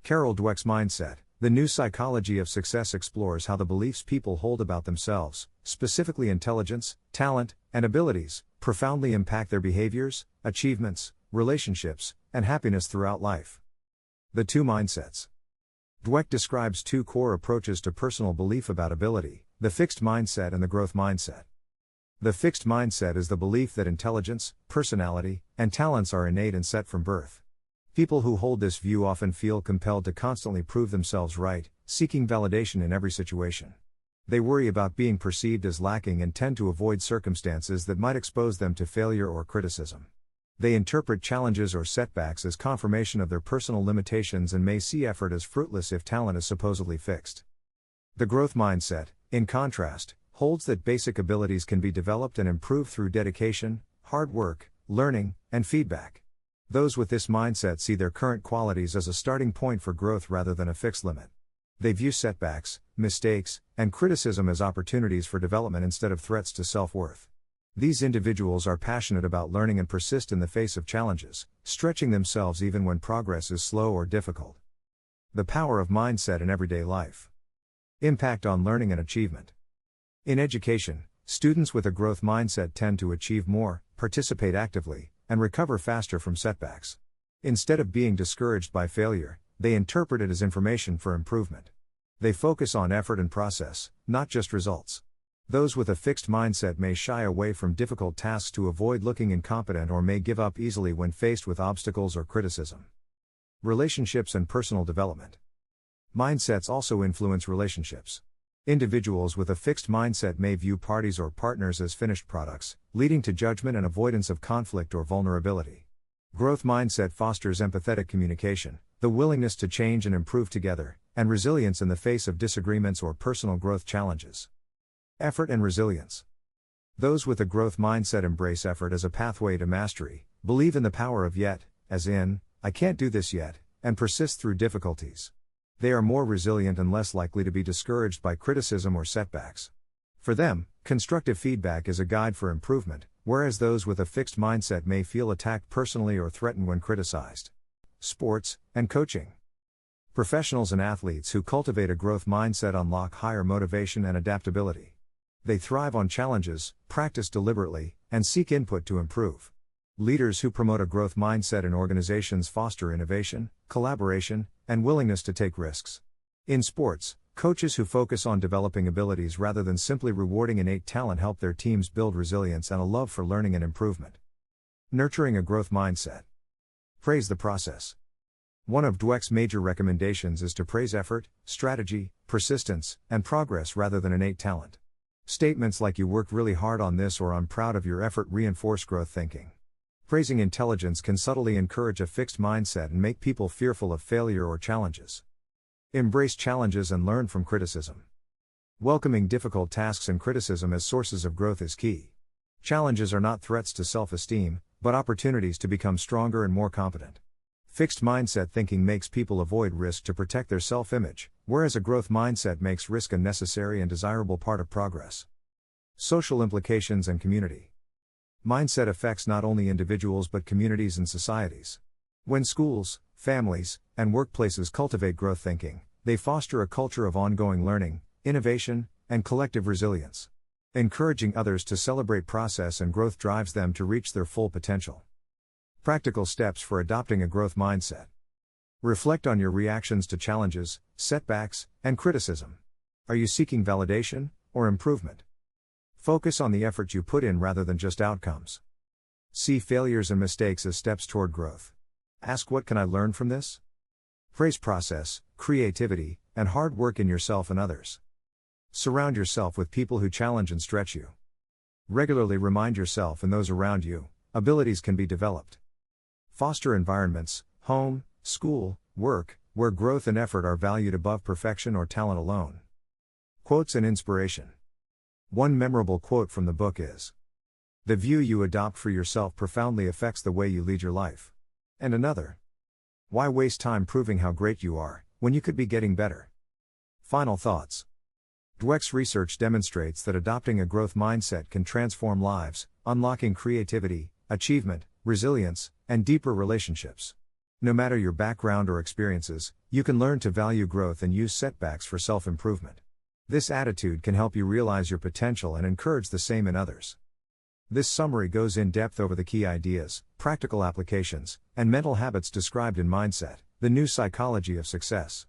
Darol Dweck's Mindset, The New Psychology of Success explores how the beliefs people hold about themselves, specifically intelligence, talent, and abilities, profoundly impact their behaviors, achievements, relationships, and happiness throughout life. The two mindsets. Dweck describes two core approaches to personal belief about ability: the fixed mindset and the growth mindset. The fixed mindset is the belief that intelligence, personality, and talents are innate and set from birth. People who hold this view often feel compelled to constantly prove themselves right, seeking validation in every situation. They worry about being perceived as lacking and tend to avoid circumstances that might expose them to failure or criticism. They interpret challenges or setbacks as confirmation of their personal limitations and may see effort as fruitless if talent is supposedly fixed. The growth mindset, in contrast, holds that basic abilities can be developed and improved through dedication, hard work, learning, and feedback. Those with this mindset see their current qualities as a starting point for growth rather than a fixed limit. They view setbacks, mistakes, and criticism as opportunities for development instead of threats to self-worth. These individuals are passionate about learning and persist in the face of challenges, stretching themselves even when progress is slow or difficult. The power of mindset in everyday life. Impact on learning and achievement. In education, students with a growth mindset tend to achieve more, participate actively, and recover faster from setbacks. Instead of being discouraged by failure, they interpret it as information for improvement. They focus on effort and process, not just results. Those with a fixed mindset may shy away from difficult tasks to avoid looking incompetent or may give up easily when faced with obstacles or criticism. Relationships and personal development. Mindsets also influence relationships. Individuals with a fixed mindset may view parties or partners as finished products, leading to judgment and avoidance of conflict or vulnerability. Growth mindset fosters empathetic communication, the willingness to change and improve together, and resilience in the face of disagreements or personal growth challenges. Effort and resilience. Those with a growth mindset embrace effort as a pathway to mastery, believe in the power of yet, as in, I can't do this yet, and persist through difficulties. They are more resilient and less likely to be discouraged by criticism or setbacks. For them, constructive feedback is a guide for improvement, whereas those with a fixed mindset may feel attacked personally or threatened when criticized. Sports and coaching. Professionals and athletes who cultivate a growth mindset unlock higher motivation and adaptability. They thrive on challenges, practice deliberately, and seek input to improve. Leaders who promote a growth mindset in organizations foster innovation, collaboration, and willingness to take risks. In sports, coaches who focus on developing abilities rather than simply rewarding innate talent help their teams build resilience and a love for learning and improvement. Nurturing a growth mindset. Praise the process. One of Dweck's major recommendations is to praise effort, strategy, persistence, and progress rather than innate talent. Statements like "you worked really hard on this" or "I'm proud of your effort" reinforce growth thinking. Praising intelligence can subtly encourage a fixed mindset and make people fearful of failure or challenges. Embrace challenges and learn from criticism. Welcoming difficult tasks and criticism as sources of growth is key. Challenges are not threats to self-esteem, but opportunities to become stronger and more competent. Fixed mindset thinking makes people avoid risk to protect their self-image, whereas a growth mindset makes risk a necessary and desirable part of progress. Social implications and community. Mindset affects not only individuals but communities and societies. When schools, families, and workplaces cultivate growth thinking, they foster a culture of ongoing learning, innovation, and collective resilience. Encouraging others to celebrate process and growth drives them to reach their full potential. Practical steps for adopting a growth mindset. Reflect on your reactions to challenges, setbacks, and criticism. Are you seeking validation or improvement? Focus on the effort you put in rather than just outcomes. See failures and mistakes as steps toward growth. Ask, what can I learn from this? Praise process, creativity, and hard work in yourself and others. Surround yourself with people who challenge and stretch you. Regularly remind yourself and those around you, abilities can be developed. Foster environments, home, school, work, where growth and effort are valued above perfection or talent alone. Quotes and inspiration. One memorable quote from the book is, "The view you adopt for yourself profoundly affects the way you lead your life." And another, "Why waste time proving how great you are, when you could be getting better?" Final thoughts. Dweck's research demonstrates that adopting a growth mindset can transform lives, unlocking creativity, achievement, resilience, and deeper relationships. No matter your background or experiences, you can learn to value growth and use setbacks for self-improvement. This attitude can help you realize your potential and encourage the same in others. This summary goes in depth over the key ideas, practical applications, and mental habits described in Mindset, the New Psychology of Success.